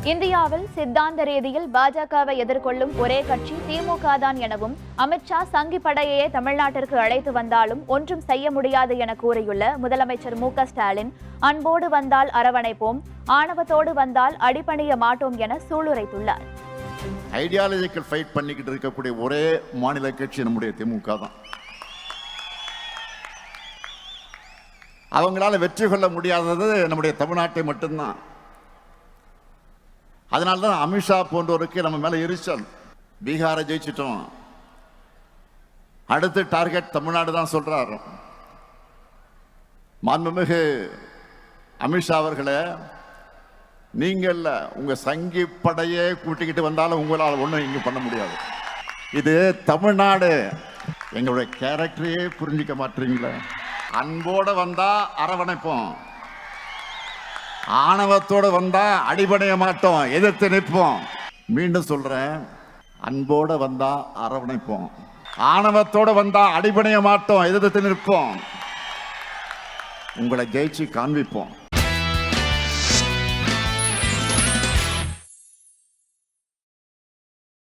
இந்தியாவில் சித்தாந்த ரீதியில் பாஜகவை எதிர்கொள்ளும் ஒரே கட்சி திமுக தான் எனவும் அமித்ஷா சங்கி படையையே தமிழ்நாட்டிற்கு அழைத்து வந்தாலும் ஒன்றும் செய்ய முடியாது என கூறியுள்ள முதலமைச்சர் மு க ஸ்டாலின் அன்போடு வந்தால் அரவணைப்போம், ஆணவத்தோடு வந்தால் அடிபணிய மாட்டோம் என சூளுரைத்துள்ளார். ஐடியாலஜிக்கல் ஃபைட் பண்ணிக்கிட்டு இருக்கக்கூடிய ஒரே மாநில கட்சி நம்முடைய திமுக தான். அவங்களால வெற்றி கொள்ள முடியாதது நம்முடைய தமிழ்நாட்டை மட்டும்தான். அதனால்தான் அமித்ஷா போன்றவருக்கு நம்ம மேல எரிச்சல். பீகாரை ஜெயிச்சிட்டோம், அடுத்து டார்கெட் தமிழ்நாடு தான் சொல்றாரு. மாண்புமிகு அமித்ஷா அவர்களே, நீங்கள் உங்க சங்கி படையே கூட்டிக்கிட்டு வந்தாலும் உங்களால் ஒன்றும் இங்க பண்ண முடியாது. இது தமிழ்நாடு. எங்களுடைய கேரக்டரையே புரிஞ்சிக்க மாட்டீங்களா? அன்போட வந்தா அரவணைப்போம், ஆணவத்தோடு வந்தா அடிபடைய மாட்டோம், எதிர்த்து நிற்போம். மீண்டும் சொல்றேன், அன்போட வந்தா அரவணைப்போம், ஆணவத்தோடு வந்தா அடிபடைய மாட்டோம், எதிர்த்து நிற்போம், உங்களை ஜெயிச்சு காண்பிப்போம்.